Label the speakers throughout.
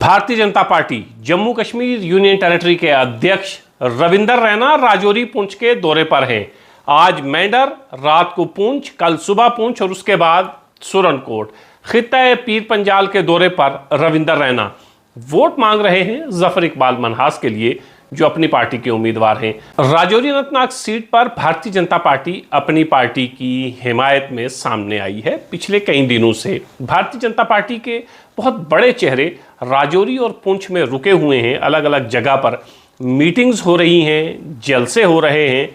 Speaker 1: Bharatiya Janata party Jammu Kashmir union territory के अध्यक्ष रविंदर रैना राजौरी पुंछ के दौरे पर हैं। आज मेंढर, रात को पुंछ, कल सुबह पुंछ और उसके बाद सुरनकोट। खित्ता पीर पंजाल के दौरे पर रविंदर रैना वोट मांग रहे हैं जफर इकबाल मनहास के लिए, जो अपनी पार्टी के उम्मीदवार हैं। राजौरी अनंतनाग सीट पर भारतीय जनता पार्टी अपनी पार्टी की हिमायत में सामने आई है। पिछले कई दिनों से भारतीय जनता पार्टी के बहुत बड़े चेहरे राजौरी और पुंछ में रुके हुए हैं। अलग अलग जगह पर मीटिंग्स हो रही हैं, जलसे हो रहे हैं,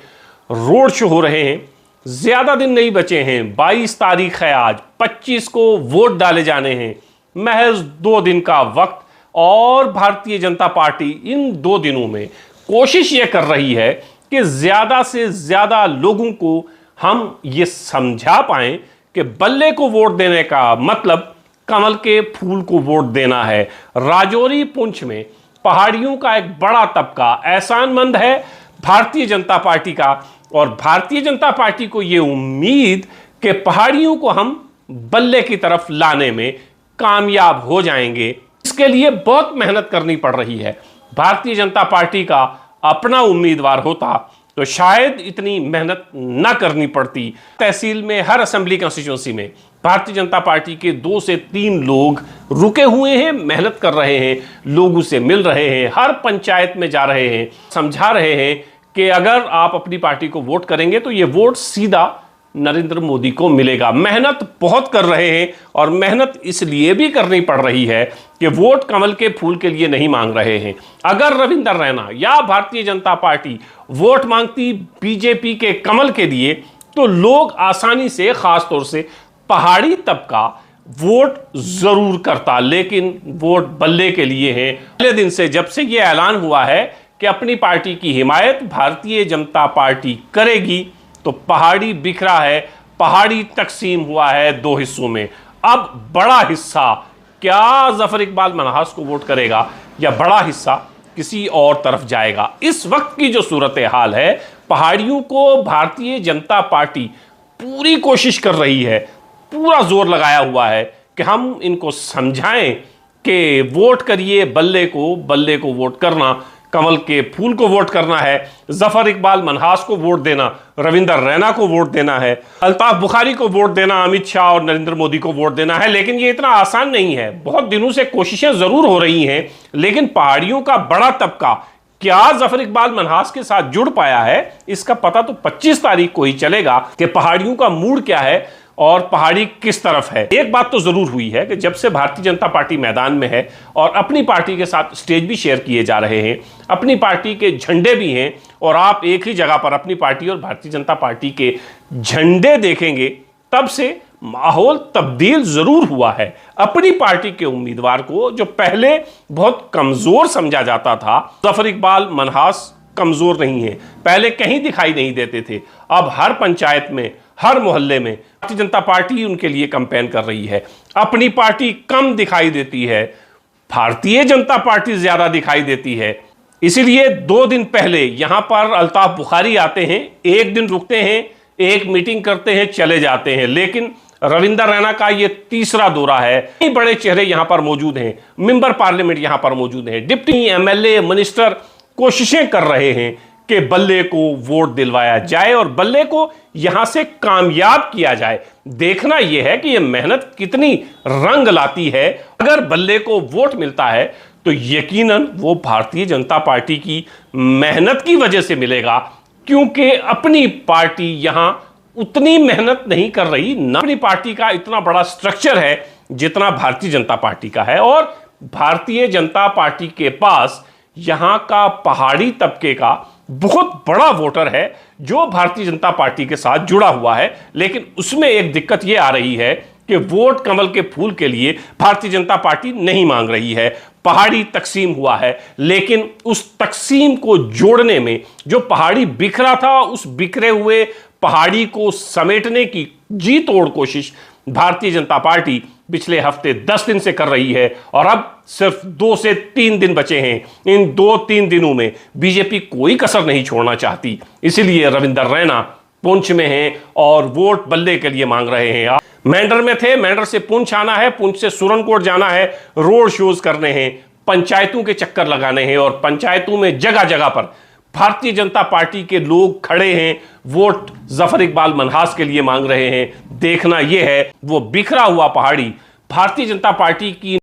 Speaker 1: रोड शो हो रहे हैं। ज़्यादा दिन नहीं बचे हैं, 22 तारीख है आज, 25 को वोट डाले जाने हैं। महज 2 दिन का वक्त और भारतीय जनता पार्टी इन 2 दिनों में कोशिश ये कर रही है कि ज़्यादा से ज़्यादा लोगों को हम ये समझा पाएं कि बल्ले को वोट देने का मतलब कमल के फूल को वोट देना है। राजौरी पुंछ में पहाड़ियों का एक बड़ा तबका एहसानमंद है भारतीय जनता पार्टी का, और भारतीय जनता पार्टी को ये उम्मीद कि पहाड़ियों को हम बल्ले की तरफ लाने में कामयाब हो जाएंगे। इसके लिए बहुत मेहनत करनी पड़ रही है। भारतीय जनता पार्टी का अपना उम्मीदवार होता तो शायद इतनी मेहनत न करनी पड़ती। तहसील में हर असेंबली कॉन्स्टिट्यूंसी में भारतीय जनता पार्टी के 2 से 3 लोग रुके हुए हैं, मेहनत कर रहे हैं, लोगों से मिल रहे हैं, हर पंचायत में जा रहे हैं, समझा रहे हैं कि अगर आप अपनी पार्टी को वोट करेंगे तो ये वोट सीधा नरेंद्र मोदी को मिलेगा। मेहनत बहुत कर रहे हैं, और मेहनत इसलिए भी करनी पड़ रही है कि वोट कमल के फूल के लिए नहीं मांग रहे हैं। अगर रविंदर रैना या भारतीय जनता पार्टी वोट मांगती बीजेपी के कमल के लिए, तो लोग आसानी से, खासतौर से पहाड़ी तबका वोट जरूर करता। लेकिन वोट बल्ले के लिए है। पहले दिन से, जब से यह ऐलान हुआ है कि अपनी पार्टी की हिमायत भारतीय जनता पार्टी करेगी, तो पहाड़ी बिखरा है, पहाड़ी तकसीम हुआ है 2 हिस्सों में। अब बड़ा हिस्सा क्या जफर इकबाल मनहास को वोट करेगा, या बड़ा हिस्सा किसी और तरफ जाएगा। इस वक्त की जो सूरत हाल है, पहाड़ियों को भारतीय जनता पार्टी पूरी कोशिश कर रही है, पूरा जोर लगाया हुआ है कि हम इनको समझाएं कि वोट करिए बल्ले को वोट करना, कमल के फूल को वोट करना है, जफर इकबाल मनहास को वोट देना, रविंदर रैना को वोट देना है, अल्ताफ बुखारी को वोट देना, अमित शाह और नरेंद्र मोदी को वोट देना है। लेकिन ये इतना आसान नहीं है। बहुत दिनों से कोशिशें जरूर हो रही हैं, लेकिन पहाड़ियों का बड़ा तबका क्या जफर इकबाल मनहास के साथ जुड़ पाया है, इसका पता तो 25 तारीख को ही चलेगा कि पहाड़ियों का मूड क्या है और पहाड़ी किस तरफ है। एक बात तो जरूर हुई है कि जब से भारतीय जनता पार्टी मैदान में है और अपनी पार्टी के साथ स्टेज भी शेयर किए जा रहे हैं, अपनी पार्टी के झंडे भी हैं, और आप एक ही जगह पर अपनी पार्टी और भारतीय जनता पार्टी के झंडे देखेंगे, तब से माहौल तब्दील जरूर हुआ है। अपनी पार्टी के उम्मीदवार को, जो पहले बहुत कमजोर समझा जाता था, जफर इकबाल मनहास कमजोर नहीं है, पहले कहीं दिखाई नहीं देते थे, अब हर पंचायत में, हर मोहल्ले में भारतीय जनता पार्टी उनके लिए कैंपेन कर रही है। अपनी पार्टी कम दिखाई देती है, भारतीय जनता पार्टी ज्यादा दिखाई देती है। इसीलिए 2 दिन पहले यहां पर अल्ताफ बुखारी आते हैं, 1 दिन रुकते हैं, एक मीटिंग करते हैं, चले जाते हैं। लेकिन रविंदर रैना का यह तीसरा दौरा है। कई बड़े चेहरे यहां पर मौजूद हैं, मेंबर पार्लियामेंट यहां पर मौजूद हैं, डिप्टी एमएलए, मिनिस्टर कोशिशें कर रहे हैं कि बल्ले को वोट दिलवाया जाए और बल्ले को यहां से कामयाब किया जाए। देखना यह है कि यह मेहनत कितनी रंग लाती है। अगर बल्ले को वोट मिलता है तो यकीनन वो भारतीय जनता पार्टी की मेहनत की वजह से मिलेगा, क्योंकि अपनी पार्टी यहां उतनी मेहनत नहीं कर रही, ना अपनी पार्टी का इतना बड़ा स्ट्रक्चर है जितना भारतीय जनता पार्टी का है। और भारतीय जनता पार्टी के पास यहां का पहाड़ी तबके का बहुत बड़ा वोटर है जो भारतीय जनता पार्टी के साथ जुड़ा हुआ है। लेकिन उसमें एक दिक्कत यह आ रही है कि वोट कमल के फूल के लिए भारतीय जनता पार्टी नहीं मांग रही है। पहाड़ी तकसीम हुआ है, लेकिन उस तकसीम को जोड़ने में, जो पहाड़ी बिखरा था, उस बिखरे हुए पहाड़ी को समेटने की जी तोड़ कोशिश भारतीय जनता पार्टी पिछले हफ्ते 10 दिन से कर रही है। और अब सिर्फ 2 से 3 दिन बचे हैं। इन 2-3 दिनों में बीजेपी कोई कसर नहीं छोड़ना चाहती। इसीलिए रविंदर रैना पुंछ में हैं और वोट बल्ले के लिए मांग रहे हैं। मेंढर में थे, मेंढर से पुंछ आना है, पुंछ से सुरनकोट जाना है, रोड शोज करने हैं, पंचायतों के चक्कर लगाने हैं और पंचायतों में जगह जगह पर भारतीय जनता पार्टी के लोग खड़े हैं, वोट जफर इकबाल मनहास के लिए मांग रहे हैं। देखना यह है वो बिखरा हुआ पहाड़ी भारतीय जनता पार्टी की